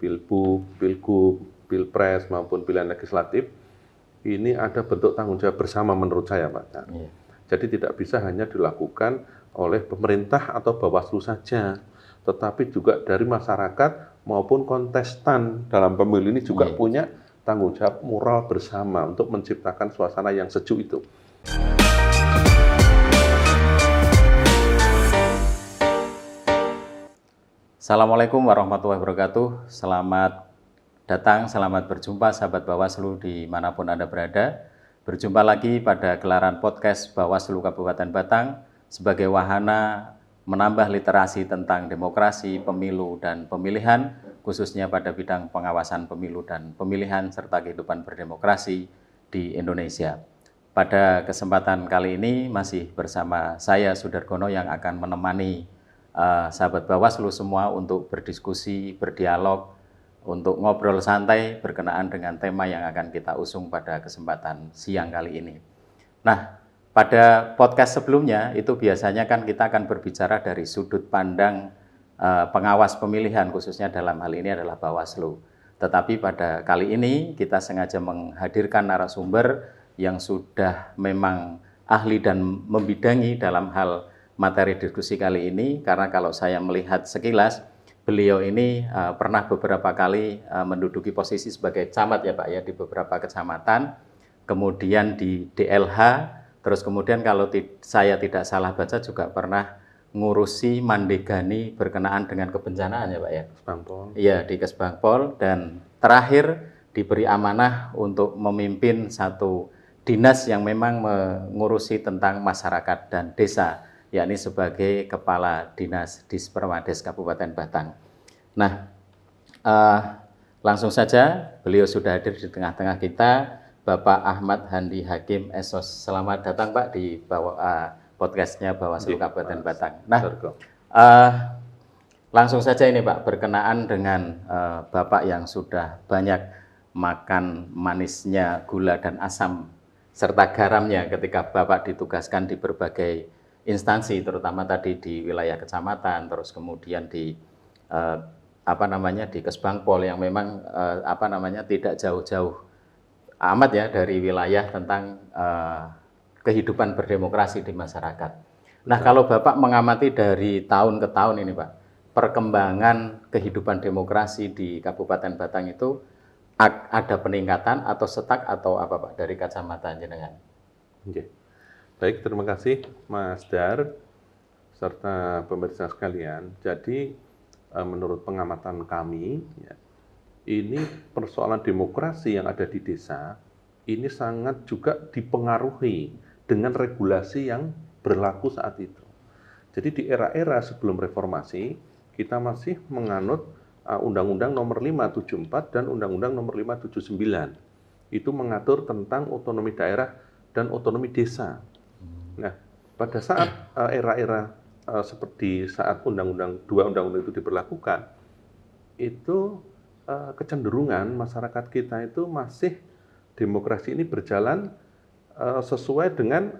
Pilbub, Pilgub, Pilpres maupun pilihan legislatif, ini ada bentuk tanggung jawab bersama menurut saya, Pak. Jadi tidak bisa hanya dilakukan oleh pemerintah atau Bawaslu saja, tetapi juga dari masyarakat maupun kontestan dalam pemilu ini juga punya tanggung jawab moral bersama untuk menciptakan suasana yang sejuk itu. Assalamualaikum warahmatullahi wabarakatuh. Selamat datang, selamat berjumpa sahabat Bawaslu dimanapun Anda berada. Berjumpa lagi pada gelaran podcast Bawaslu Kabupaten Batang sebagai wahana menambah literasi tentang demokrasi, pemilu, dan pemilihan, khususnya pada bidang pengawasan pemilu dan pemilihan serta kehidupan berdemokrasi di Indonesia. Pada kesempatan kali ini masih bersama saya Sudargono yang akan menemani sahabat Bawaslu semua untuk berdiskusi, berdialog, untuk ngobrol santai berkenaan dengan tema yang akan kita usung pada kesempatan siang kali ini. Nah, pada podcast sebelumnya itu biasanya kan kita akan berbicara dari sudut pandang pengawas pemilihan, khususnya dalam hal ini adalah Bawaslu. Tetapi pada kali ini kita sengaja menghadirkan narasumber yang sudah memang ahli dan membidangi dalam hal materi diskusi kali ini, karena kalau saya melihat sekilas, beliau ini pernah beberapa kali menduduki posisi sebagai camat ya Pak ya di beberapa kecamatan, kemudian di DLH, terus kemudian kalau saya tidak salah baca juga pernah ngurusi Mandegani berkenaan dengan kebencanaan ya Pak ya. Kesbangpol. Iya, di Kesbangpol, dan terakhir diberi amanah untuk memimpin satu dinas yang memang mengurusi tentang masyarakat dan desa, yakni sebagai Kepala Dinas Dispermades Kabupaten Batang. Nah, langsung saja beliau sudah hadir di tengah-tengah kita, Bapak Ahmad Handi Hakim SOS. Selamat datang Pak di podcastnya Bawaslu Kabupaten Batang. Nah, langsung saja ini Pak, berkenaan dengan Bapak yang sudah banyak makan manisnya gula dan asam serta garamnya ketika Bapak ditugaskan di berbagai instansi, terutama tadi di wilayah kecamatan, terus kemudian di di Kesbangpol yang memang tidak jauh-jauh amat ya dari wilayah tentang kehidupan berdemokrasi di masyarakat. Nah, kalau Bapak mengamati dari tahun ke tahun ini Pak, perkembangan kehidupan demokrasi di Kabupaten Batang itu ada peningkatan atau setak atau apa Pak dari kacamata jenengan? Baik, terima kasih Mas Dar serta pemirsa sekalian. Jadi menurut pengamatan kami, ya, ini persoalan demokrasi yang ada di desa ini sangat juga dipengaruhi dengan regulasi yang berlaku saat itu. Jadi di era-era sebelum reformasi kita masih menganut Undang-Undang Nomor 574 dan Undang-Undang Nomor 579. Itu mengatur tentang otonomi daerah dan otonomi desa. Nah, pada saat era-era seperti saat dua undang-undang itu diberlakukan, itu kecenderungan masyarakat kita itu masih demokrasi ini berjalan sesuai dengan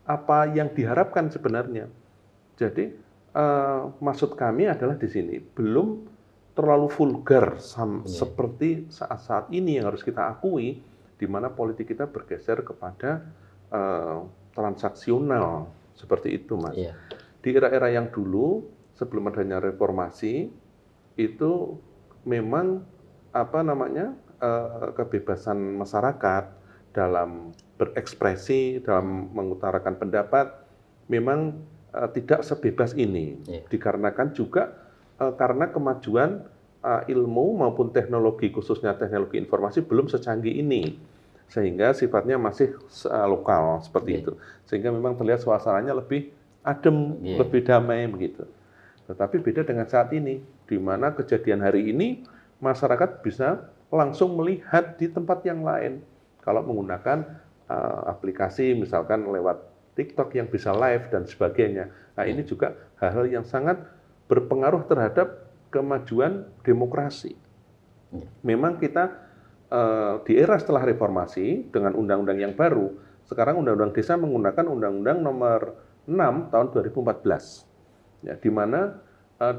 apa yang diharapkan sebenarnya. Jadi maksud kami adalah di sini belum terlalu vulgar seperti saat-saat ini yang harus kita akui, di mana politik kita bergeser kepada transaksional seperti itu, Mas. Di era-era yang dulu sebelum adanya reformasi itu memang kebebasan masyarakat dalam berekspresi, dalam mengutarakan pendapat memang tidak sebebas ini. Dikarenakan juga karena kemajuan ilmu maupun teknologi, khususnya teknologi informasi belum secanggih ini, sehingga sifatnya masih lokal seperti itu, sehingga memang terlihat suasananya lebih adem, lebih damai begitu. Tetapi beda dengan saat ini, di mana kejadian hari ini masyarakat bisa langsung melihat di tempat yang lain. Kalau menggunakan aplikasi misalkan lewat TikTok yang bisa live dan sebagainya. Nah, ini juga hal-hal yang sangat berpengaruh terhadap kemajuan demokrasi. Memang kita di era setelah reformasi dengan undang-undang yang baru, sekarang undang-undang desa menggunakan undang-undang nomor 6 tahun 2014. Ya, di mana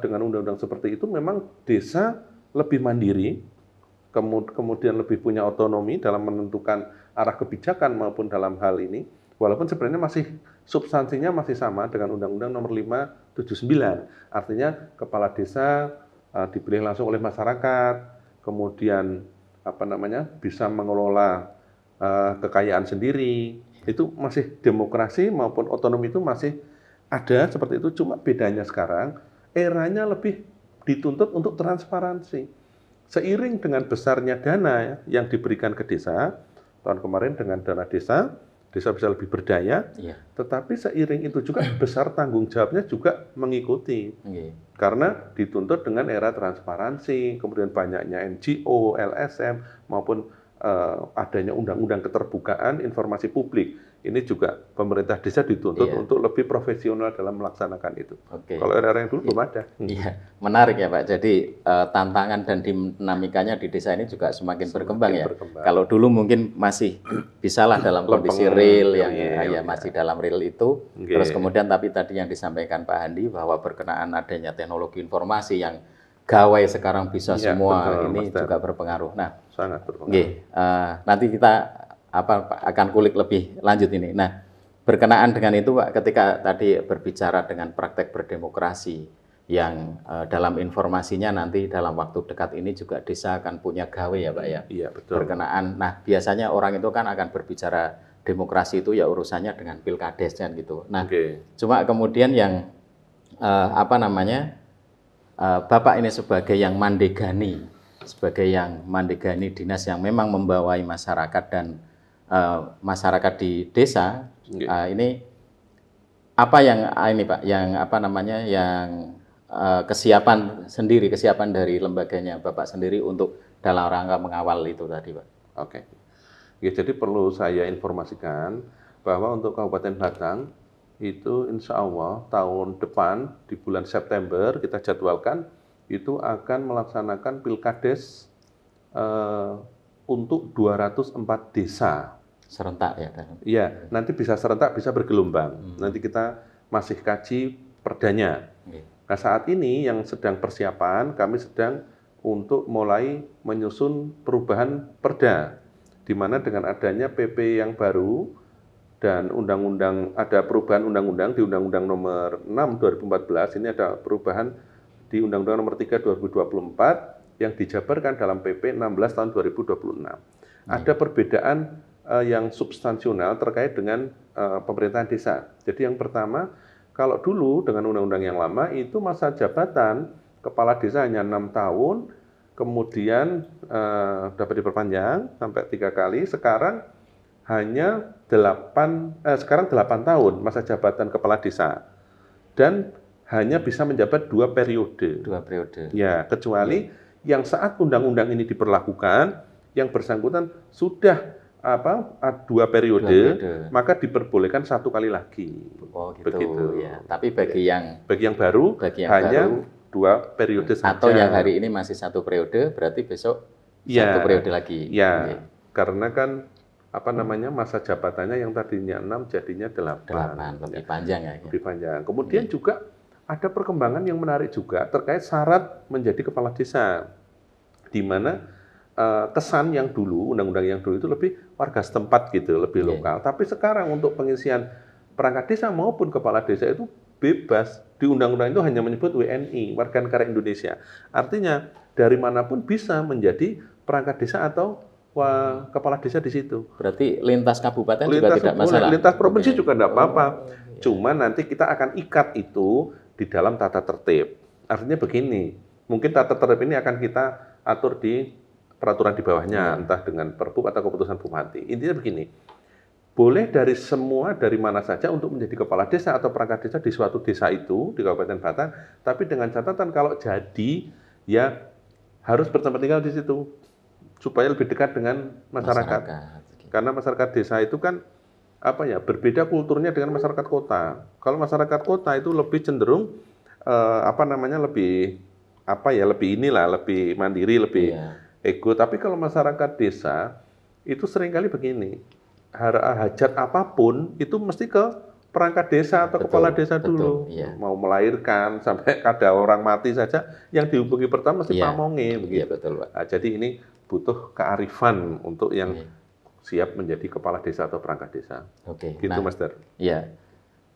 dengan undang-undang seperti itu memang desa lebih mandiri, kemudian lebih punya otonomi dalam menentukan arah kebijakan maupun dalam hal ini, walaupun sebenarnya substansinya masih sama dengan Undang-Undang Nomor 5 79. Artinya kepala desa dipilih langsung oleh masyarakat, kemudian bisa mengelola kekayaan sendiri. Itu masih demokrasi maupun otonomi itu masih ada seperti itu, cuma bedanya sekarang eranya lebih dituntut untuk transparansi. Seiring dengan besarnya dana yang diberikan ke desa, tahun kemarin dengan dana desa bisa lebih berdaya, tetapi seiring itu juga besar tanggung jawabnya juga mengikuti. Karena dituntut dengan era transparansi, kemudian banyaknya NGO, LSM, maupun adanya undang-undang keterbukaan informasi publik. Ini juga pemerintah desa dituntut untuk lebih profesional dalam melaksanakan itu. Kalau era-era yang dulu belum ada. Iya, menarik ya Pak. Jadi tantangan dan dinamikanya di desa ini juga semakin berkembang ya. Kalau dulu mungkin masih bisalah dalam kondisi real yang masih dalam real itu. Terus kemudian tapi tadi yang disampaikan Pak Handi bahwa berkenaan adanya teknologi informasi yang gawai sekarang bisa semua, ini juga berpengaruh. Nah, sangat berpengaruh. Nanti kita akan kulik lebih lanjut ini. Nah, berkenaan dengan itu Pak, ketika tadi berbicara dengan praktek berdemokrasi yang dalam informasinya nanti dalam waktu dekat ini juga desa akan punya gawe ya Pak ya. Iya, betul. Berkenaan, nah biasanya orang itu kan akan berbicara demokrasi itu ya urusannya dengan pilkades kan gitu. Nah, cuma kemudian yang Bapak ini sebagai yang mandegani dinas yang memang membawai masyarakat dan masyarakat di desa, ini apa yang ini Pak, yang kesiapan dari lembaganya Bapak sendiri untuk dalam rangka mengawal itu tadi Pak. Ya, jadi perlu saya informasikan bahwa untuk Kabupaten Batang itu insya Allah tahun depan di bulan September kita jadwalkan itu akan melaksanakan pilkades untuk 204 desa. Serentak ya? Iya, nanti bisa serentak, bisa bergelombang. Nanti kita masih kaji perdanya. Nah, saat ini yang sedang persiapan, kami sedang untuk mulai menyusun perubahan perda, di mana dengan adanya PP yang baru dan ada perubahan undang-undang di Undang-Undang Nomor 6 2014, ini ada perubahan di Undang-Undang Nomor 3 2024 yang dijabarkan dalam PP 16 tahun 2026. Ada perbedaan yang substansional terkait dengan pemerintahan desa. Jadi yang pertama, kalau dulu dengan undang-undang yang lama itu masa jabatan kepala desa hanya 6 tahun, kemudian dapat diperpanjang sampai 3 kali, sekarang hanya 8 tahun masa jabatan kepala desa. Dan hanya bisa menjabat 2 periode. 2 periode. Ya, kecuali yang saat undang-undang ini diberlakukan, yang bersangkutan sudah 2 periode, maka diperbolehkan 1 kali lagi. Gitu. Begitu. Ya. Tapi bagi yang baru hanya 2 periode saja. Atau yang hari ini masih 1 periode, berarti besok 1 periode lagi. Ya, karena kan masa jabatannya yang tadinya 6 jadinya 8. Lebih panjang ya. Lebih panjang. Kemudian juga ada perkembangan yang menarik juga terkait syarat menjadi kepala desa, di mana kesan yang dulu, undang-undang yang dulu itu lebih warga setempat gitu, lebih lokal. Tapi sekarang untuk pengisian perangkat desa maupun kepala desa itu bebas. Di undang-undang itu hanya menyebut WNI, warga negara Indonesia. Artinya dari manapun bisa menjadi perangkat desa atau kepala desa di situ. Berarti lintas kabupaten juga tidak masalah. Lintas provinsi juga tidak apa-apa. Cuma nanti kita akan ikat itu di dalam tata tertib. Artinya begini, mungkin tata tertib ini akan kita atur di peraturan di bawahnya, entah dengan perpu atau keputusan bupati. Intinya begini, boleh dari mana saja untuk menjadi kepala desa atau perangkat desa di suatu desa itu, di Kabupaten Batang, tapi dengan catatan kalau jadi, ya harus bertempat tinggal di situ, supaya lebih dekat dengan masyarakat. Karena masyarakat desa itu kan, berbeda kulturnya dengan masyarakat kota. Kalau masyarakat kota itu lebih cenderung, lebih mandiri, lebih ego. Tapi kalau masyarakat desa itu seringkali begini, hajat apapun itu mesti ke perangkat desa atau Betul, kepala desa betul, dulu. iya. Mau melahirkan sampai ada orang mati saja, yang dihubungi pertama mesti Iya, pamonge iya begitu. betul Pak. Nah, jadi ini butuh kearifan untuk yang Iya. siap menjadi kepala desa atau perangkat desa. Oke, Gitu, nah, Mas Dar. iya,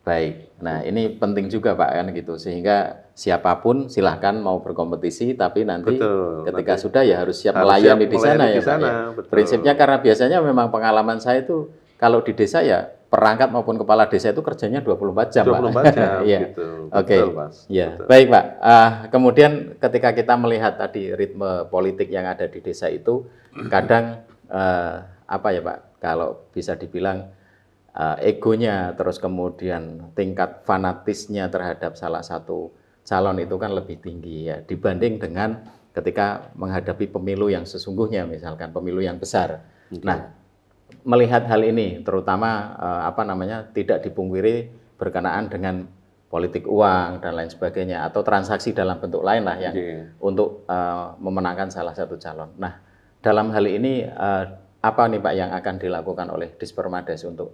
baik. Nah, ini penting juga Pak kan gitu, sehingga siapapun silahkan mau berkompetisi, tapi nanti Betul, ketika nanti sudah ya harus siap harus melayani siap di sana melayani ya di Pak sana, ya. betul. Prinsipnya karena biasanya memang pengalaman saya itu kalau di desa ya perangkat maupun kepala desa itu kerjanya 24 jam 24 Pak. jam Iya. gitu. Oke. Betul, Mas. Ya, Betul. baik Pak. Kemudian ketika kita melihat tadi ritme politik yang ada di desa itu kadang apa ya Pak? Kalau bisa dibilang egonya, terus kemudian tingkat fanatisnya terhadap salah satu calon itu kan lebih tinggi ya dibanding dengan ketika menghadapi pemilu yang sesungguhnya, misalkan pemilu yang besar. Nah, melihat hal ini, terutama apa namanya tidak dipungkiri berkenaan dengan politik uang dan lain sebagainya atau transaksi dalam bentuk lain lah yang untuk memenangkan salah satu calon. Nah, dalam hal ini apa nih Pak yang akan dilakukan oleh Dispermades untuk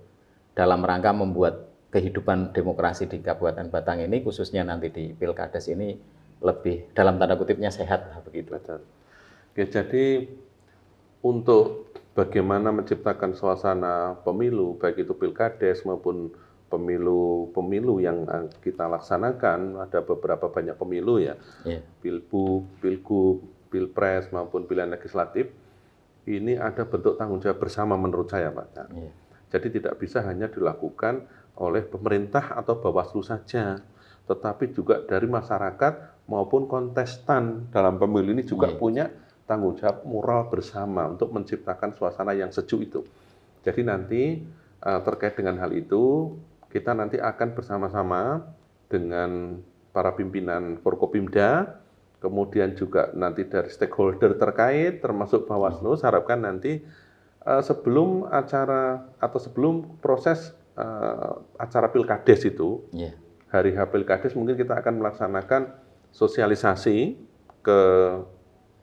dalam rangka membuat kehidupan demokrasi di Kabupaten Batang ini, khususnya nanti di Pilkades ini lebih dalam tanda kutipnya sehat lah begitu. Betul. Oke, jadi untuk bagaimana menciptakan suasana pemilu, baik itu Pilkades maupun pemilu yang kita laksanakan, ada beberapa banyak pemilu ya, Pilbuk, Pilgub, Pilpres maupun pilihan legislatif, ini ada bentuk tanggung jawab bersama menurut saya Pak. Jadi tidak bisa hanya dilakukan oleh pemerintah atau Bawaslu saja, tetapi juga dari masyarakat maupun kontestan dalam pemilu ini juga punya tanggung jawab moral bersama untuk menciptakan suasana yang sejuk itu. Jadi nanti terkait dengan hal itu, kita nanti akan bersama-sama dengan para pimpinan Forkopimda, kemudian juga nanti dari stakeholder terkait, termasuk Bawaslu, saya harapkan nanti sebelum acara atau sebelum proses acara Pilkades itu, hari H Pilkades mungkin kita akan melaksanakan sosialisasi ke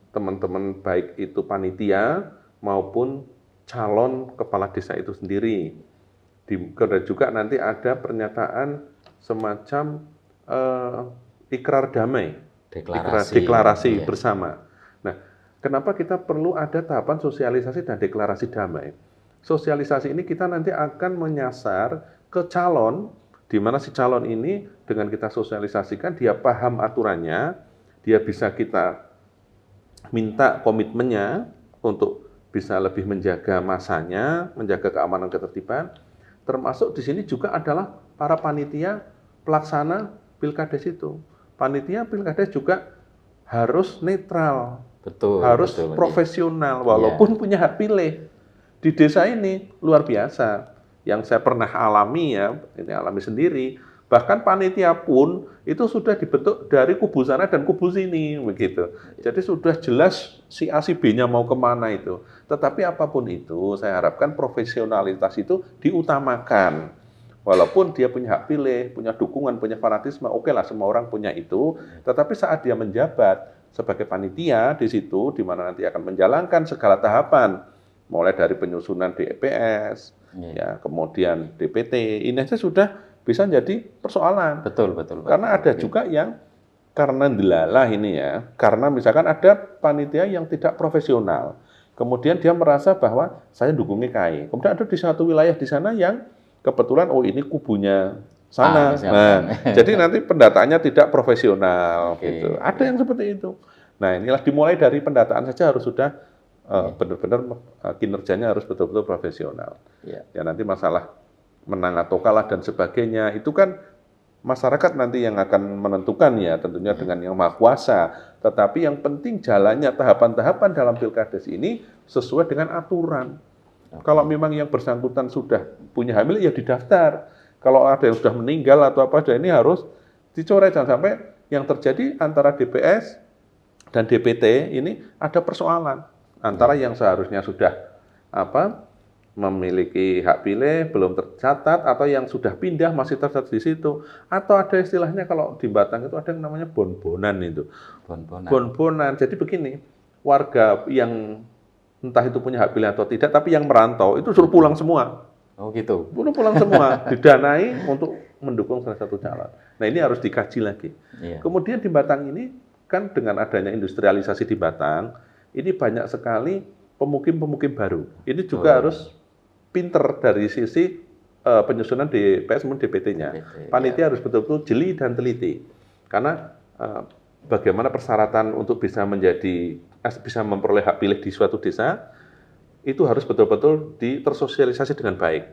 teman-teman baik itu panitia maupun calon kepala desa itu sendiri. Dan juga nanti ada pernyataan semacam ikrar damai, deklarasi bersama. Nah, kenapa kita perlu ada tahapan sosialisasi dan deklarasi damai? Sosialisasi ini kita nanti akan menyasar ke calon, di mana si calon ini dengan kita sosialisasikan, dia paham aturannya, dia bisa kita minta komitmennya untuk bisa lebih menjaga masanya, menjaga keamanan ketertiban, termasuk di sini juga adalah para panitia pelaksana Pilkades itu. Panitia Pilkades juga harus netral, harus profesional, walaupun punya hak pilih. Di desa ini luar biasa, yang saya pernah alami ya, ini alami sendiri. Bahkan panitia pun itu sudah dibentuk dari kubu sana dan kubu sini, begitu. Jadi sudah jelas si A si B-nya mau kemana itu. Tetapi apapun itu, saya harapkan profesionalitas itu diutamakan. Walaupun dia punya hak pilih, punya dukungan, punya fanatisme, oke lah semua orang punya itu. Tetapi saat dia menjabat sebagai panitia di situ, di mana nanti akan menjalankan segala tahapan, mulai dari penyusunan DPS, ya, kemudian DPT, ini saja sudah bisa jadi persoalan. Betul. Karena ada juga yang karena delalah ini ya, karena misalkan ada panitia yang tidak profesional, kemudian dia merasa bahwa saya dukung GKI. Kemudian ada di satu wilayah di sana yang kebetulan ini kubunya sana. Jadi nanti pendataannya tidak profesional gitu. Ada yang seperti itu. Nah, inilah dimulai dari pendataan saja harus sudah benar-benar kinerjanya harus betul-betul profesional. Ya nanti masalah menang atau kalah dan sebagainya itu kan masyarakat nanti yang akan menentukan ya, tentunya dengan yang maha kuasa. Tetapi yang penting jalannya tahapan-tahapan dalam Pilkades ini sesuai dengan aturan. Kalau memang yang bersangkutan sudah punya hamil ya didaftar. Kalau ada yang sudah meninggal atau apa, ini harus dicoret, jangan sampai yang terjadi antara DPS dan DPT ini ada persoalan antara yang seharusnya sudah memiliki hak pilih belum tercatat, atau yang sudah pindah masih tercatat di situ, atau ada istilahnya kalau di Batang itu ada yang namanya bonbonan itu. Bonbonan. Jadi begini, warga yang entah itu punya hak pilih atau tidak, tapi yang merantau itu suruh pulang semua. Oh gitu. Pulang semua, didanai untuk mendukung salah satu calon. Nah ini harus dikaji lagi. Iya. Kemudian di Batang ini kan dengan adanya industrialisasi di Batang, ini banyak sekali pemukim-pemukim baru. Ini juga harus pinter dari sisi penyusunan DPS maupun DPT-nya. Panitia harus betul-betul jeli dan teliti. Karena bagaimana persyaratan untuk bisa memperoleh hak pilih di suatu desa, itu harus betul-betul tersosialisasi dengan baik.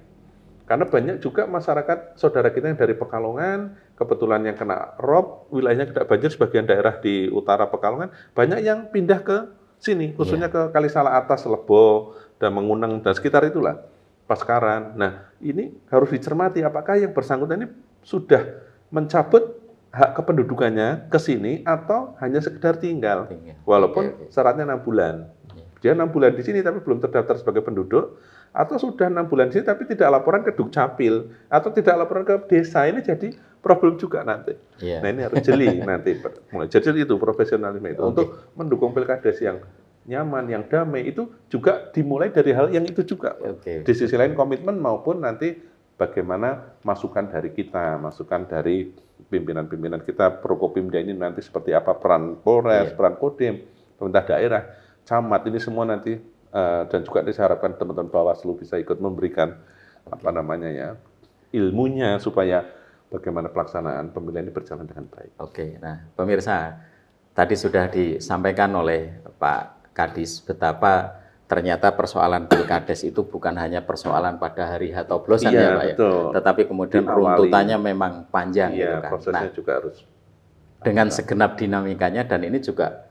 Karena banyak juga masyarakat saudara kita yang dari Pekalongan, kebetulan yang kena rob, wilayahnya kena banjir, sebagian daerah di utara Pekalongan, banyak yang pindah ke sini, khususnya ke Kalisala Atas, Lebo, dan Menguneng, dan sekitar itulah, Paskaran. Nah, ini harus dicermati apakah yang bersangkutan ini sudah mencabut hak kependudukannya ke sini atau hanya sekedar tinggal. Walaupun syaratnya 6 bulan. Dia 6 bulan di sini tapi belum terdaftar sebagai penduduk, atau sudah 6 bulan di sini tapi tidak laporan ke Dukcapil, atau tidak laporan ke desa. Ini jadi problem juga nanti. Nah ini harus jeli nanti. Jadi itu profesionalisme itu. Untuk mendukung pilkades yang nyaman, yang damai, itu juga dimulai dari hal yang itu juga. Di sisi lain komitmen maupun nanti bagaimana masukan dari kita, masukan dari pimpinan-pimpinan kita, Prokopimda ini nanti seperti apa peran Polres, peran Kodim, pemerintah daerah, camat, ini semua nanti dan juga diharapkan teman-teman Bawaslu bisa ikut memberikan ilmunya supaya bagaimana pelaksanaan pemilihan ini berjalan dengan baik. Nah pemirsa, tadi sudah disampaikan oleh Pak Kadis betapa ternyata persoalan pilkades itu bukan hanya persoalan pada hari H-coblosan ya Pak betul. Tetapi kemudian runtutannya memang panjang gitu kan. Prosesnya juga harus dengan segenap dinamikanya, dan ini juga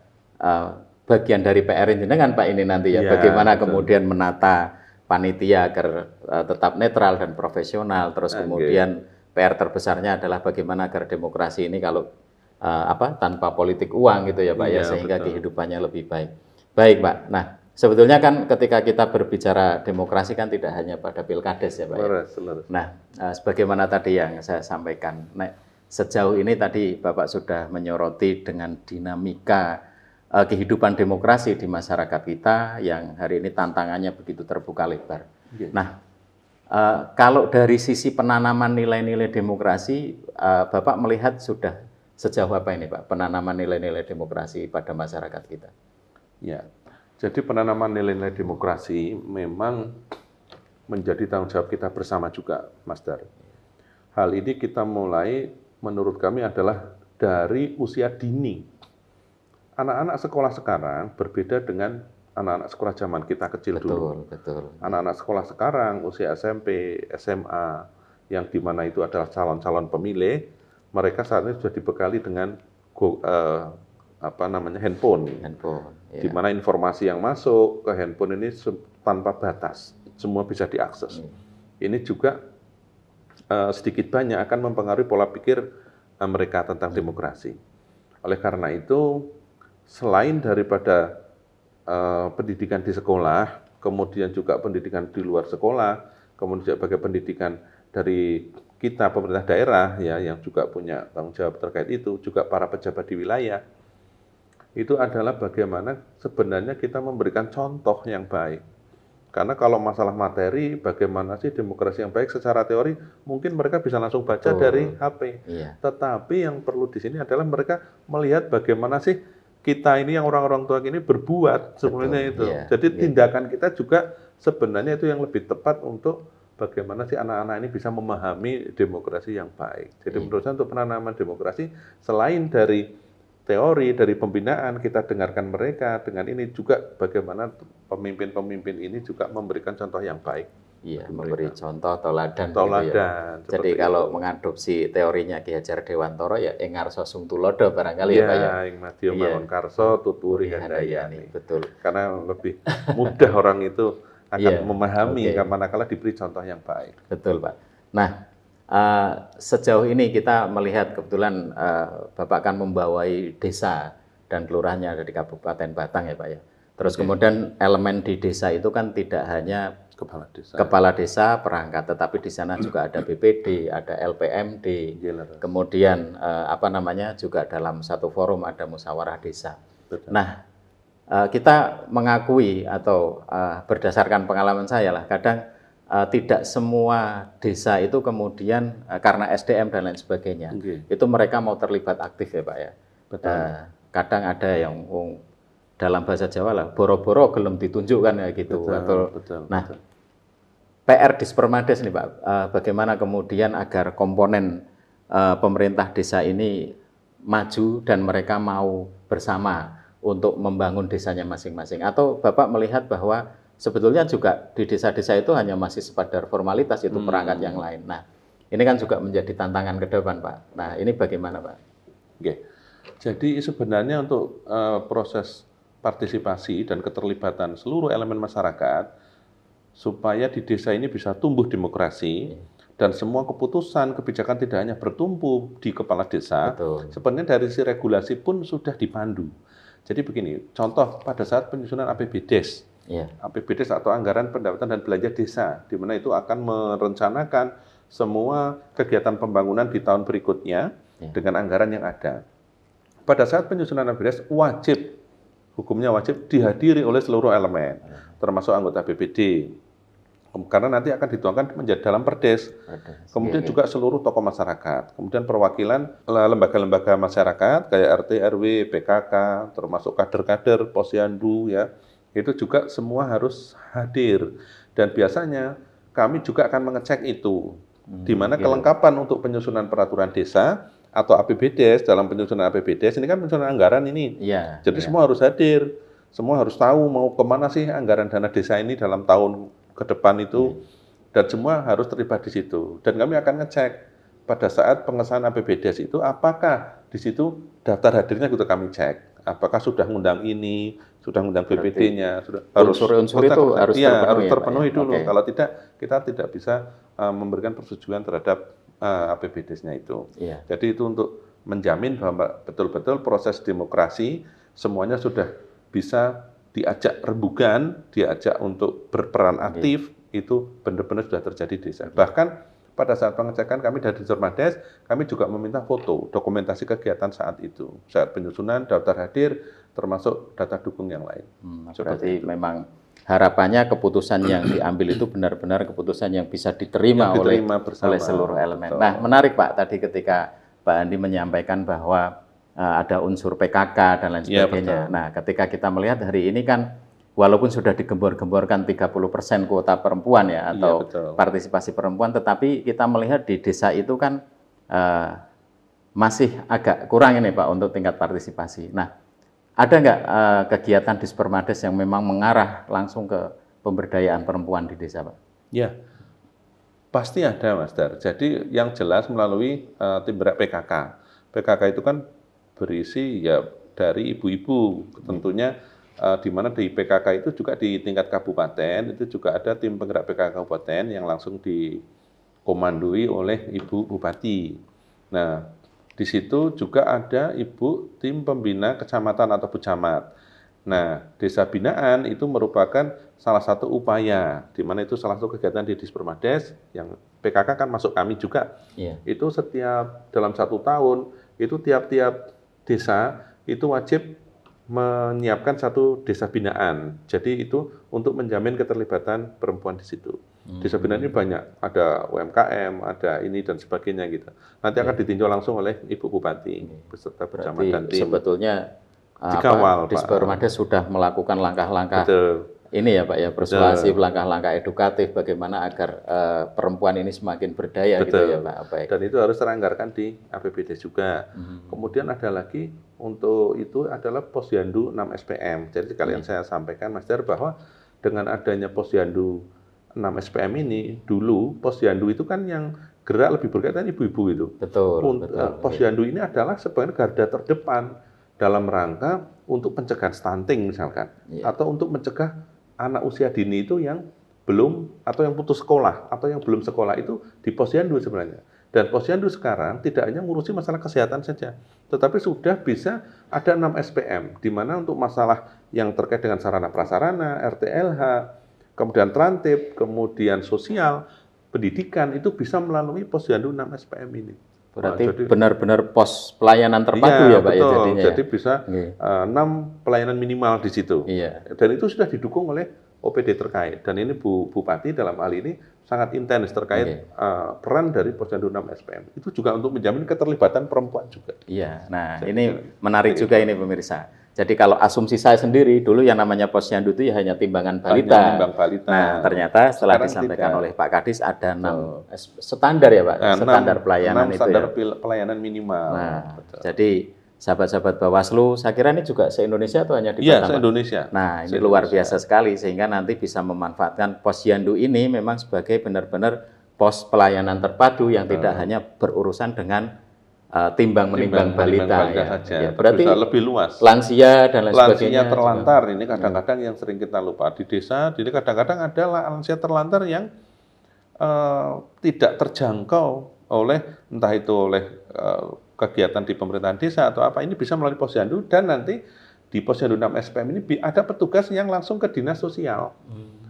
bagian dari PR jenengan Pak ini nanti ya, bagaimana kemudian menata panitia agar tetap netral dan profesional. Terus kemudian PR terbesarnya adalah bagaimana agar demokrasi ini kalau tanpa politik uang gitu ya Pak ya, sehingga kehidupannya lebih baik. Baik Pak. Nah, sebetulnya kan ketika kita berbicara demokrasi kan tidak hanya pada pilkades ya Pak ya. Nah, sebagaimana tadi yang saya sampaikan, sejauh ini tadi Bapak sudah menyoroti dengan dinamika kehidupan demokrasi di masyarakat kita yang hari ini tantangannya begitu terbuka lebar. Nah, kalau dari sisi penanaman nilai-nilai demokrasi, Bapak melihat sudah sejauh apa ini Pak, penanaman nilai-nilai demokrasi pada masyarakat kita? Ya, jadi penanaman nilai-nilai demokrasi memang menjadi tanggung jawab kita bersama juga, Mas Dar. Hal ini kita mulai, menurut kami adalah dari usia dini. Anak-anak sekolah sekarang berbeda dengan anak-anak sekolah zaman kita kecil dulu. Anak-anak sekolah sekarang usia SMP, SMA, yang dimana itu adalah calon-calon pemilih, mereka saat ini sudah dibekali dengan handphone. Di mana informasi yang masuk ke handphone ini tanpa batas, semua bisa diakses. Ini juga sedikit banyak akan mempengaruhi pola pikir mereka tentang demokrasi. Oleh karena itu, selain daripada pendidikan di sekolah, kemudian juga pendidikan di luar sekolah, kemudian juga pendidikan dari kita pemerintah daerah ya yang juga punya tanggung jawab terkait itu, juga para pejabat di wilayah. Itu adalah bagaimana sebenarnya kita memberikan contoh yang baik. Karena kalau masalah materi, bagaimana sih demokrasi yang baik secara teori, mungkin mereka bisa langsung baca dari HP. Tetapi yang perlu di sini adalah mereka melihat bagaimana sih kita ini yang orang-orang tua ini berbuat sebenarnya itu. Jadi tindakan kita juga sebenarnya itu yang lebih tepat untuk bagaimana sih anak-anak ini bisa memahami demokrasi yang baik. Jadi menurut saya untuk penanaman demokrasi, selain dari teori, dari pembinaan, kita dengarkan mereka, dengan ini juga bagaimana pemimpin-pemimpin ini juga memberikan contoh yang baik. Memberi contoh, toladan. Gitu ya. Jadi kalau mengadopsi teorinya Ki Hajar Dewantoro ya engarso sung tulodo barangkali ya Pak ya. Ing madya mawon karso tuturi handayani. Betul. Karena lebih mudah orang itu akan memahami manakala diberi contoh yang baik. Betul Pak. Nah, sejauh ini kita melihat kebetulan Bapak kan membawai desa dan kelurahannya ada di Kabupaten Batang ya Pak ya. Terus kemudian elemen di desa itu kan tidak hanya kepala desa perangkat, tetapi di sana juga ada BPD, ada LPMD, kemudian juga dalam satu forum ada musyawarah desa. Nah, kita mengakui atau berdasarkan pengalaman saya lah, kadang tidak semua desa itu kemudian karena SDM dan lain sebagainya, itu mereka mau terlibat aktif ya Pak ya. Betul. Kadang ada yang dalam bahasa Jawa lah, boro-boro gelem ditunjukkan ya gitu. Betul. Nah, PR Dispermades nih Pak, bagaimana kemudian agar komponen pemerintah desa ini maju dan mereka mau bersama untuk membangun desanya masing-masing. Atau Bapak melihat bahwa sebetulnya juga di desa-desa itu hanya masih sekadar formalitas, itu perangkat yang lain. Nah, ini kan juga menjadi tantangan ke depan Pak. Nah, ini bagaimana Pak? Oke. Jadi sebenarnya untuk proses partisipasi dan keterlibatan seluruh elemen masyarakat supaya di desa ini bisa tumbuh demokrasi dan semua keputusan kebijakan tidak hanya bertumpu di kepala desa, sebenarnya dari sisi regulasi pun sudah dipandu. Jadi begini, contoh pada saat penyusunan APBDes, APBDes atau anggaran pendapatan dan belanja desa, di mana itu akan merencanakan semua kegiatan pembangunan di tahun berikutnya dengan anggaran yang ada. Pada saat penyusunan APBDes wajib, hukumnya wajib dihadiri oleh seluruh elemen, termasuk anggota BPD. Karena nanti akan dituangkan menjadi dalam perdes. Kemudian juga seluruh tokoh masyarakat. Kemudian perwakilan lembaga-lembaga masyarakat kayak RT, RW, PKK, termasuk kader-kader, posyandu ya. Itu juga semua harus hadir. Dan biasanya kami juga akan mengecek itu. Di mana kelengkapan untuk penyusunan peraturan desa atau APBDes, dalam penyusunan APBDes ini kan penyusunan anggaran ini. Jadi semua harus hadir. Semua harus tahu mau kemana sih anggaran dana desa ini dalam tahun ke depan itu, dan semua harus terlibat di situ. Dan kami akan ngecek pada saat pengesahan APBDes itu, apakah di situ daftar hadirnya kita kami cek. Apakah sudah ngundang ini, sudah ngundang BPD-nya, sudah unsur-unsur itu harus terpenuhi dulu. Kalau tidak, kita tidak bisa memberikan persetujuan terhadap APBDes-nya itu. Jadi itu untuk menjamin bahwa betul-betul proses demokrasi semuanya sudah bisa diajak rembugan, diajak untuk berperan aktif, itu benar-benar sudah terjadi di desa. Bahkan pada saat pengecekan kami dari Dispermades, kami juga meminta foto, dokumentasi kegiatan saat itu. Saat penyusunan, daftar hadir, termasuk data dukung yang lain. Berarti memang harapannya keputusan yang diambil itu benar-benar keputusan yang bisa diterima oleh seluruh elemen. Nah, menarik Pak, tadi ketika Pak Andi menyampaikan bahwa ada unsur PKK dan lain sebagainya. Nah, ketika kita melihat hari ini kan walaupun sudah digembor-gemborkan 30% kuota perempuan ya atau partisipasi perempuan, tetapi kita melihat di desa itu kan masih agak kurang ini Pak untuk tingkat partisipasi. Nah, ada nggak kegiatan Dispermades yang memang mengarah langsung ke pemberdayaan perempuan di desa Pak? Ya, pasti ada Mas Dar. Jadi yang jelas melalui tim gerak PKK. PKK itu kan berisi ya dari ibu-ibu, tentunya di mana di PKK itu juga di tingkat kabupaten itu juga ada tim penggerak PKK kabupaten yang langsung dikomandoi oleh Ibu Bupati. Nah, di situ juga ada Ibu tim pembina kecamatan atau pecamat. Nah, desa binaan itu merupakan salah satu upaya, di mana itu salah satu kegiatan di Dispermades yang PKK kan masuk kami juga. Itu setiap dalam 1 tahun itu tiap-tiap desa itu wajib menyiapkan 1 desa binaan. Jadi itu untuk menjamin keterlibatan perempuan di situ. Desa binaan ini banyak, ada UMKM, ada ini dan sebagainya gitu. Nanti akan ditinjau langsung oleh Ibu Bupati beserta pecamat dan tim. Sebetulnya Dispermades sudah melakukan langkah-langkah ini ya Pak ya, persuasif, langkah-langkah edukatif bagaimana agar perempuan ini semakin berdaya gitu ya Pak. Baik. Dan itu harus teranggarkan di APBD juga. Kemudian ada lagi untuk itu adalah Posyandu 6 SPM. Jadi kalian saya sampaikan Mas Dar bahwa dengan adanya Posyandu 6 SPM ini, dulu Posyandu itu kan yang gerak lebih berkaitan ibu-ibu itu. Betul. Posyandu ini adalah sebenarnya garda terdepan dalam rangka untuk pencegahan stunting misalkan, atau untuk mencegah anak usia dini itu yang belum atau yang putus sekolah atau yang belum sekolah itu di Posyandu sebenarnya. Dan Posyandu sekarang tidak hanya ngurusi masalah kesehatan saja, tetapi sudah bisa ada 6 SPM, di mana untuk masalah yang terkait dengan sarana prasarana, RTLH, kemudian Trantip, kemudian sosial, pendidikan itu bisa melalui Posyandu 6 SPM ini. Berarti benar-benar pos pelayanan terpadu ya Pak betul. ya jadinya. Jadi bisa 6 pelayanan minimal di situ. Dan itu sudah didukung oleh OPD terkait. Dan ini Bupati dalam hal ini sangat intens terkait peran dari Posyandu 6 SPM. Itu juga untuk menjamin keterlibatan perempuan juga. Iya. Nah, ini menarik juga ini pemirsa. Jadi kalau asumsi saya sendiri dulu yang namanya Posyandu itu ya hanya timbangan balita. Nah, ternyata setelah disampaikan oleh Pak Kadis ada 6 standar ya Pak, standar pelayanan 6 itu standar ya. pelayanan minimal. Nah, jadi sahabat-sahabat Bawaslu, saya kira ini juga se-Indonesia atau hanya di Batam? Iya, se-Indonesia. Nah, ini luar biasa sekali sehingga nanti bisa memanfaatkan Posyandu ini memang sebagai benar-benar pos pelayanan terpadu yang tidak hanya berurusan dengan timbang-menimbang balita ya. Saja. Berarti bisa lebih luas. Lansia dan lain sebagainya. Lansia terlantar ini kadang-kadang yang sering kita lupa di desa. Jadi kadang-kadang ada lansia terlantar yang tidak terjangkau oleh entah itu oleh kegiatan di pemerintahan desa atau apa, ini bisa melalui Posyandu. Dan nanti di Posyandu 6 SPM ini ada petugas yang langsung ke dinas sosial.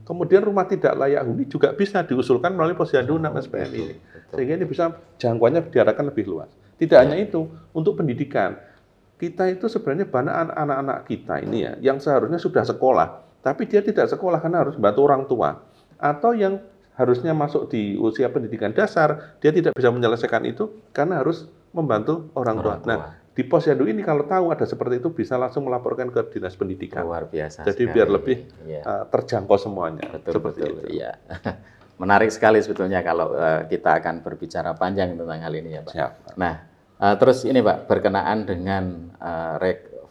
Kemudian rumah tidak layak huni juga bisa diusulkan melalui Posyandu 6 SPM ini. Sehingga ini bisa jangkauannya diarahkan lebih luas. Tidak hanya itu, untuk pendidikan. Kita itu sebenarnya banyak anak-anak kita ini ya, yang seharusnya sudah sekolah, tapi dia tidak sekolah karena harus bantu orang tua. Atau yang harusnya masuk di usia pendidikan dasar, dia tidak bisa menyelesaikan itu karena harus membantu orang tua. Nah, di Posyandu ini kalau tahu ada seperti itu bisa langsung melaporkan ke dinas pendidikan. Luar biasa. Jadi sekali. Biar lebih terjangkau semuanya. Betul. Iya. Menarik sekali sebetulnya kalau kita akan berbicara panjang tentang hal ini ya Pak. Siap. Nah, terus ini Pak, berkenaan dengan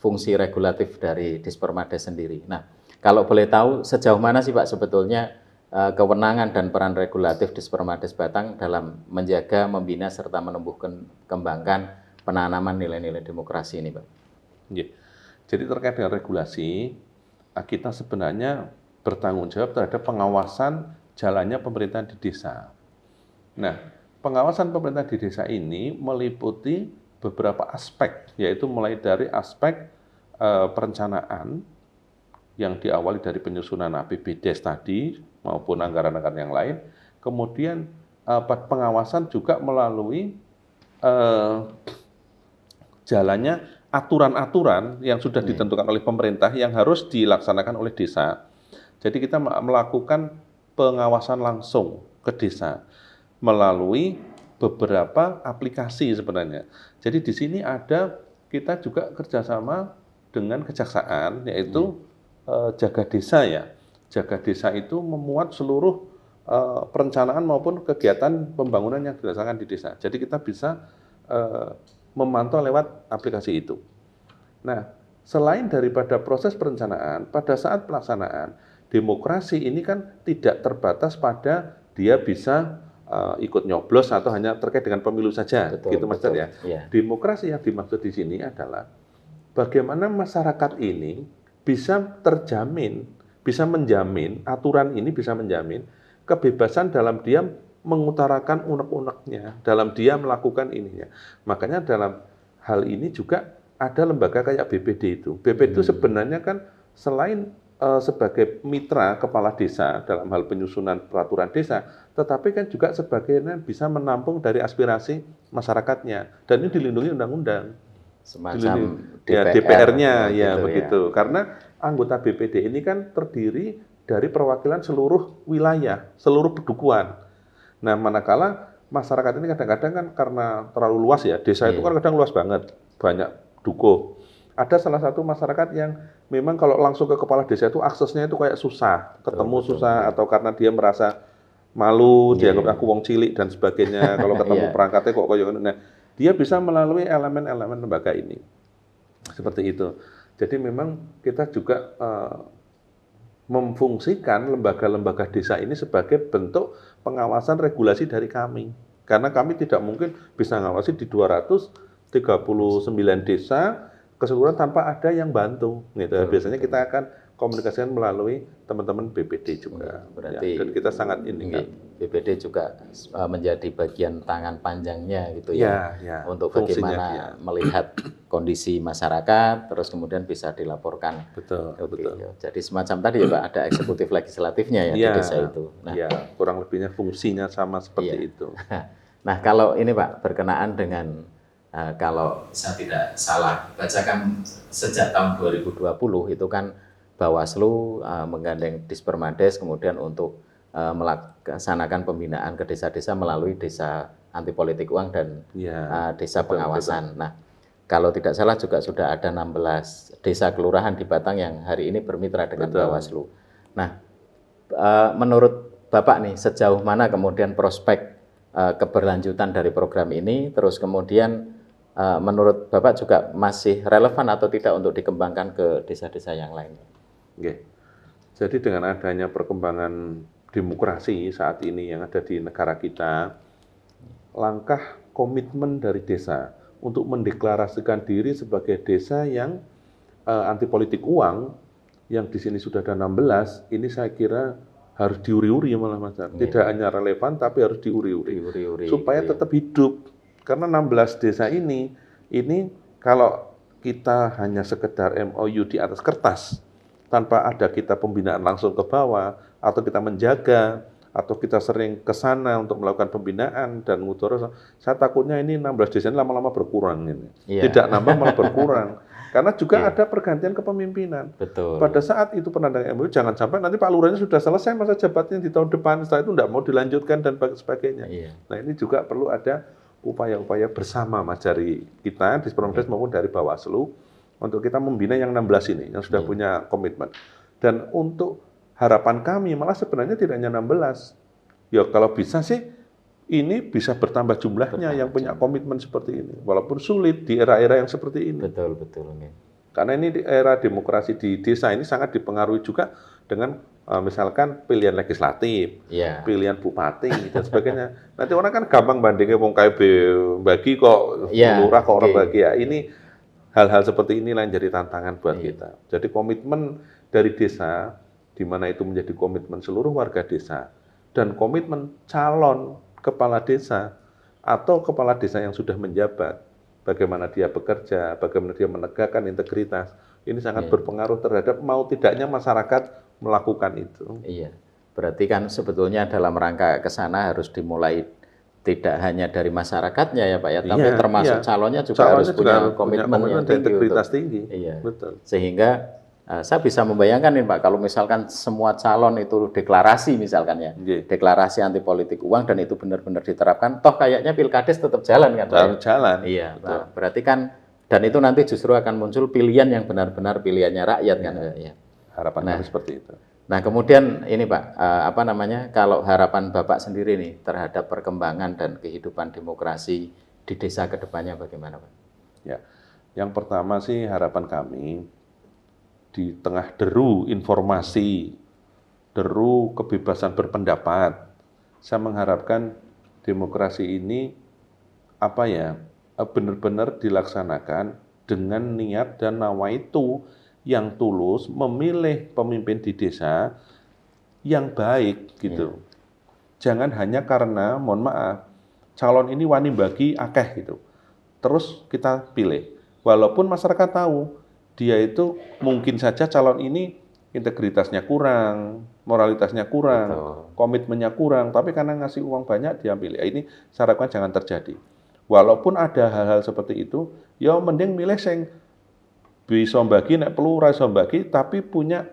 fungsi regulatif dari Dispermades sendiri. Nah, kalau boleh tahu sejauh mana sih Pak sebetulnya kewenangan dan peran regulatif Dispermades Batang dalam menjaga, membina, serta menumbuhkan, kembangkan penanaman nilai-nilai demokrasi ini Pak? Jadi terkait dengan regulasi, kita sebenarnya bertanggung jawab terhadap pengawasan jalannya pemerintahan di desa. Nah, pengawasan pemerintahan di desa ini meliputi beberapa aspek, yaitu mulai dari aspek perencanaan yang diawali dari penyusunan APBDes tadi maupun anggaran-anggaran yang lain. Kemudian pengawasan juga melalui jalannya aturan-aturan yang sudah ditentukan oleh pemerintah yang harus dilaksanakan oleh desa. Jadi kita melakukan pengawasan langsung ke desa melalui beberapa aplikasi sebenarnya. Jadi di sini ada kita juga kerjasama dengan kejaksaan, yaitu Jaga Desa ya. Jaga Desa itu memuat seluruh perencanaan maupun kegiatan pembangunan yang dilaksanakan di desa. Jadi kita bisa memantau lewat aplikasi itu. Nah, selain daripada proses perencanaan, pada saat pelaksanaan, demokrasi ini kan tidak terbatas pada dia bisa ikut nyoblos atau hanya terkait dengan pemilu saja, gitu Mas ya. Demokrasi yang dimaksud di sini adalah bagaimana masyarakat ini bisa terjamin, bisa menjamin, aturan ini bisa menjamin kebebasan dalam dia mengutarakan unek-uneknya, dalam dia melakukan ininya. Makanya dalam hal ini juga ada lembaga kayak BPD itu. BPD itu sebenarnya kan selain sebagai mitra kepala desa dalam hal penyusunan peraturan desa, tetapi kan juga sebagainya bisa menampung dari aspirasi masyarakatnya. Dan ini dilindungi undang-undang. Semacam DPR-nya ya begitu. Karena anggota BPD ini kan terdiri dari perwakilan seluruh wilayah, seluruh pedukuhan. Nah, manakala masyarakat ini kadang-kadang kan karena terlalu luas ya, desa itu kan kadang luas banget, banyak dukuh. Ada salah satu masyarakat yang memang kalau langsung ke kepala desa itu aksesnya itu kayak susah, ketemu susah, atau karena dia merasa malu, dianggap aku wong cilik dan sebagainya, kalau ketemu perangkatnya kok kayak gitu. Nah, dia bisa melalui elemen-elemen lembaga ini. Seperti itu. Jadi memang kita juga memfungsikan lembaga-lembaga desa ini sebagai bentuk pengawasan regulasi dari kami. Karena kami tidak mungkin bisa ngawasi di 239 desa keseluruhan tanpa ada yang bantu. Gitu. Biasanya kita akan komunikasikan melalui teman-teman BPD juga. Berarti dan kita sangat ini kan. BPD juga menjadi bagian tangan panjangnya gitu ya, untuk bagaimana melihat kondisi masyarakat, terus kemudian bisa dilaporkan. Betul. Jadi semacam tadi ya Pak, ada eksekutif legislatifnya ya di desa itu. Nah, kurang lebihnya fungsinya sama seperti itu. Nah, kalau ini Pak berkenaan dengan kalau saya tidak salah bacakan sejak tahun 2020 itu kan Bawaslu menggandeng Dispermades kemudian untuk melaksanakan pembinaan ke desa-desa melalui desa anti politik uang dan Ya, desa betul, pengawasan. Nah, kalau tidak salah juga sudah ada 16 desa kelurahan di Batang yang hari ini bermitra dengan betul. Bawaslu. Nah, menurut Bapak nih sejauh mana kemudian prospek keberlanjutan dari program ini, terus kemudian menurut Bapak juga masih relevan atau tidak untuk dikembangkan ke desa-desa yang lain? Oke. Jadi dengan adanya perkembangan demokrasi saat ini yang ada di negara kita, langkah komitmen dari desa untuk mendeklarasikan diri sebagai desa yang anti politik uang, yang di sini sudah ada 16, ini saya kira harus diuri-uri malah Mas. Tidak hanya relevan tapi harus diuri-uri supaya tetap hidup. Karena 16 desa ini kalau kita hanya sekedar MOU di atas kertas tanpa ada kita pembinaan langsung ke bawah atau kita menjaga atau kita sering ke sana untuk melakukan pembinaan dan ngutur, saya takutnya ini 16 desa ini lama-lama berkurang ini. Tidak nambah malah berkurang. Karena juga ada pergantian kepemimpinan. Betul. Pada saat itu penandatanganan MOU, jangan sampai nanti Pak Lurahnya sudah selesai masa jabatannya di tahun depan, setelah itu tidak mau dilanjutkan dan sebagainya. Nah ini juga perlu ada upaya-upaya bersama Mas dari kita, di Dispermades maupun dari Bawaslu, untuk kita membina yang 16 ini, yang sudah punya komitmen. Dan untuk harapan kami malah sebenarnya tidak hanya 16. Ya kalau bisa sih, ini bisa bertambah jumlahnya yang punya komitmen seperti ini. Walaupun sulit di era-era yang seperti ini. Betul. Karena ini di era demokrasi di desa ini sangat dipengaruhi juga dengan misalkan pilihan legislatif, pilihan bupati dan sebagainya. Nanti orang kan gampang bandingnya wong KB bagi kok lurah kok orang bagi ya. Ini hal-hal seperti inilah yang jadi tantangan buat kita. Jadi komitmen dari desa di mana itu menjadi komitmen seluruh warga desa dan komitmen calon kepala desa atau kepala desa yang sudah menjabat, bagaimana dia bekerja, bagaimana dia menegakkan integritas, ini sangat berpengaruh terhadap mau tidaknya masyarakat melakukan itu. Iya, berarti kan sebetulnya dalam rangka ke sana harus dimulai tidak hanya dari masyarakatnya ya Pak ya, tapi termasuk calonnya juga harus punya komitmen dan integritas tinggi. Betul. Sehingga saya bisa membayangkan nih Pak, kalau misalkan semua calon itu deklarasi misalkan ya, deklarasi anti politik uang dan itu benar-benar diterapkan, toh kayaknya pilkades tetap jalan kan Pak? Jalan. Iya, nah, berarti kan, dan itu nanti justru akan muncul pilihan yang benar-benar pilihannya rakyat kan? Ya. Harapan kami seperti itu. Nah kemudian ini Pak, kalau harapan Bapak sendiri nih terhadap perkembangan dan kehidupan demokrasi di desa ke depannya bagaimana Pak? Ya, yang pertama sih harapan kami, di tengah deru informasi, deru kebebasan berpendapat, saya mengharapkan demokrasi ini benar-benar dilaksanakan dengan niat dan nawaitu yang tulus memilih pemimpin di desa yang baik gitu. Jangan hanya karena mohon maaf calon ini wani bagi akeh gitu. Terus kita pilih. Walaupun masyarakat tahu dia itu mungkin saja calon ini integritasnya kurang, moralitasnya kurang, komitmennya kurang, tapi karena ngasih uang banyak dia pilih. Ini saya harapkan jangan terjadi. Walaupun ada hal-hal seperti itu, ya mending milih yang bisa bagi, nek perlu ra iso bagi, tapi punya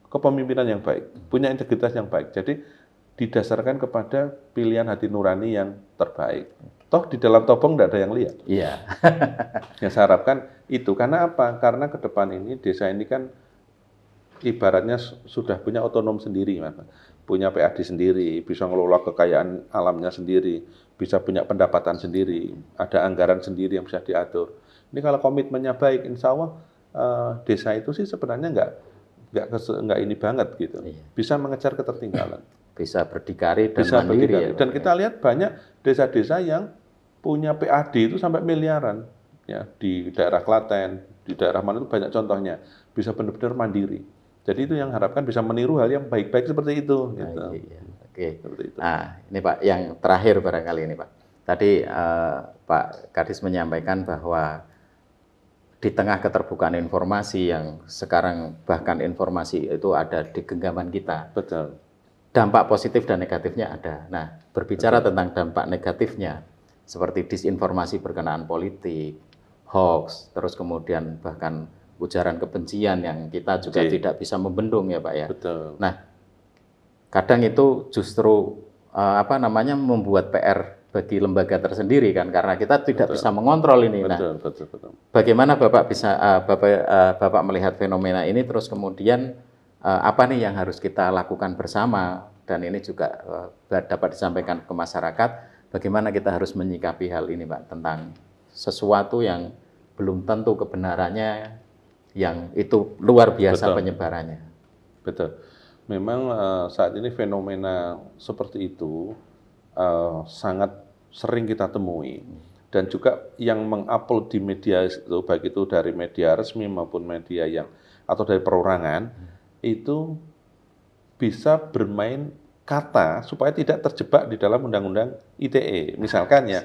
kepemimpinan yang baik, punya integritas yang baik. Jadi didasarkan kepada pilihan hati nurani yang terbaik. Toh di dalam topong tidak ada yang lihat. Iya. Yang saya harapkan itu. Karena apa? Karena ke depan ini desa ini kan ibaratnya sudah punya otonom sendiri, Mas. Punya PAD sendiri, bisa ngelola kekayaan alamnya sendiri, bisa punya pendapatan sendiri, ada anggaran sendiri yang bisa diatur. Ini kalau komitmennya baik, insya Allah desa itu sih sebenarnya nggak ini banget gitu. Bisa mengejar ketertinggalan. Bisa berdikari dan mandiri. Dan kita lihat banyak desa-desa yang punya PAD itu sampai miliaran. Ya, di daerah Klaten, di daerah mana itu banyak contohnya. Bisa benar-benar mandiri. Jadi itu yang harapkan bisa meniru hal yang baik-baik seperti itu. Gitu. Oke. Itu. Nah, ini Pak, yang terakhir barangkali ini Pak. Tadi Pak Kadis menyampaikan bahwa di tengah keterbukaan informasi yang sekarang bahkan informasi itu ada di genggaman kita. Betul. dampak positif dan negatifnya ada. Nah, berbicara tentang dampak negatifnya, seperti disinformasi berkenaan politik, hoax, terus kemudian bahkan ujaran kebencian yang kita juga tidak bisa membendung ya Pak ya. Betul. Nah, kadang itu justru membuat PR bagi lembaga tersendiri kan, karena kita tidak bisa mengontrol ini. Betul. Bagaimana Bapak bisa Bapak melihat fenomena ini, terus kemudian apa nih yang harus kita lakukan bersama, dan ini juga dapat disampaikan ke masyarakat, bagaimana kita harus menyikapi hal ini Pak, tentang sesuatu yang belum tentu kebenarannya, yang itu luar biasa penyebarannya. Betul. Memang saat ini fenomena seperti itu sangat sering kita temui, dan juga yang mengupload di media itu, baik itu dari media resmi maupun media yang atau dari perorangan, itu bisa bermain kata supaya tidak terjebak di dalam undang-undang ITE. Misalkan ya,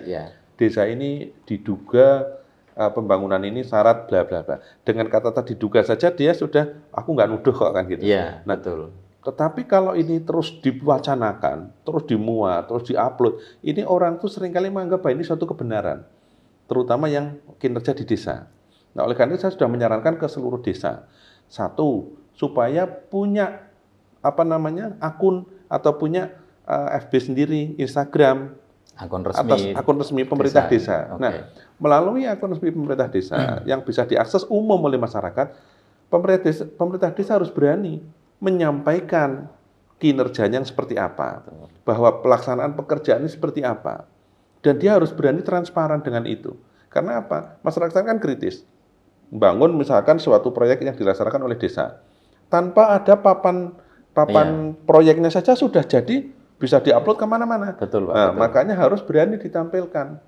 desa ini diduga pembangunan ini syarat bla bla bla. Dengan kata tadi diduga saja dia sudah, aku nggak nuduh kok kan gitu. Iya, betul. Tetapi kalau ini terus diwacanakan, terus dimuat, terus diupload, ini orang tuh seringkali menganggap bahwa ini suatu kebenaran, terutama yang kinerja di desa. Nah, oleh karena itu saya sudah menyarankan ke seluruh desa, satu, supaya punya akun atau punya FB sendiri, Instagram, akun resmi, akun resmi pemerintah desa. Nah, melalui akun resmi pemerintah desa yang bisa diakses umum oleh masyarakat, pemerintah desa harus berani menyampaikan kinerjanya seperti apa, bahwa pelaksanaan pekerjaan ini seperti apa, dan dia harus berani transparan dengan itu. Karena apa? Masyarakat kan kritis. Bangun misalkan suatu proyek yang dilaksanakan oleh desa, tanpa ada papan proyeknya saja sudah jadi, bisa diupload kemana-mana. Betul, Pak. Nah, makanya harus berani ditampilkan.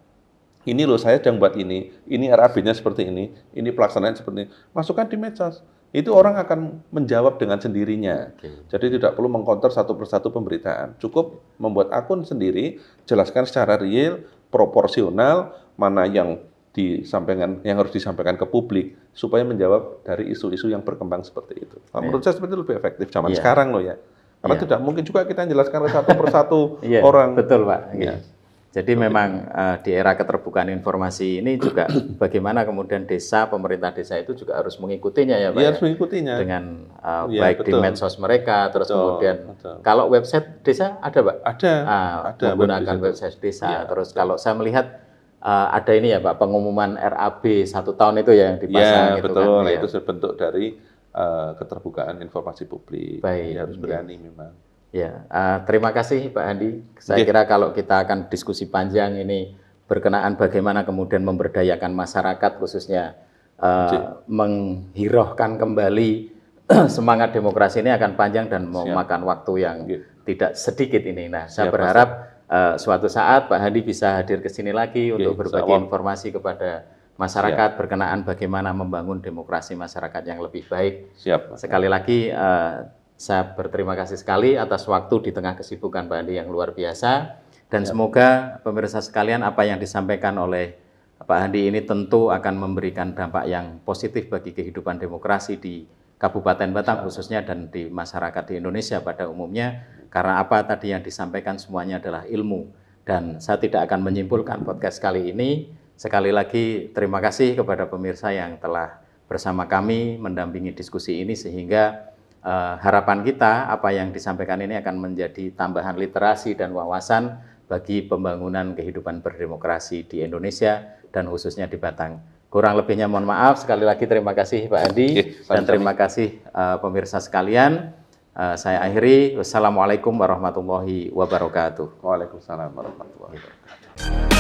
Ini loh saya sedang buat ini RAB-nya seperti ini pelaksanaan seperti ini. Masukkan di medsos. Itu orang akan menjawab dengan sendirinya. Jadi tidak perlu mengcounter satu persatu pemberitaan. Cukup membuat akun sendiri, jelaskan secara real, proporsional, mana yang harus disampaikan ke publik, supaya menjawab dari isu-isu yang berkembang seperti itu. Menurut saya seperti itu lebih efektif zaman sekarang loh ya. Karena tidak mungkin juga kita menjelaskan satu persatu orang. Betul Pak. Jadi memang di era keterbukaan informasi ini juga bagaimana kemudian pemerintah desa itu juga harus mengikutinya ya Pak. Harus mengikutinya. Dengan baik di medsos mereka, terus kemudian kalau website desa ada Pak? Ada. Menggunakan website desa. Terus kalau saya melihat ada ini ya Pak, pengumuman RAB 1 tahun itu ya yang dipasang. Iya betul, kan? Itu sebentuk dari keterbukaan informasi publik. Baik. Harus berani memang. Ya, terima kasih Pak Handi. Saya kira kalau kita akan diskusi panjang ini berkenaan bagaimana kemudian memberdayakan masyarakat, khususnya menghirohkan kembali semangat demokrasi, ini akan panjang dan memakan waktu yang tidak sedikit ini. Nah, saya berharap suatu saat Pak Handi bisa hadir ke sini lagi untuk berbagi informasi kepada masyarakat berkenaan bagaimana membangun demokrasi masyarakat yang lebih baik. Sekali lagi saya berterima kasih sekali atas waktu di tengah kesibukan Pak Handi yang luar biasa, dan semoga pemirsa sekalian apa yang disampaikan oleh Pak Handi ini tentu akan memberikan dampak yang positif bagi kehidupan demokrasi di Kabupaten Batang khususnya dan di masyarakat di Indonesia pada umumnya, karena apa tadi yang disampaikan semuanya adalah ilmu. Dan saya tidak akan menyimpulkan podcast kali ini. Sekali lagi terima kasih kepada pemirsa yang telah bersama kami mendampingi diskusi ini, sehingga harapan kita apa yang disampaikan ini akan menjadi tambahan literasi dan wawasan bagi pembangunan kehidupan berdemokrasi di Indonesia dan khususnya di Batang. Kurang lebihnya mohon maaf. Sekali lagi terima kasih Pak Handi dan terima kasih pemirsa sekalian. Saya akhiri. Wassalamualaikum warahmatullahi wabarakatuh. Waalaikumsalam warahmatullahi wabarakatuh.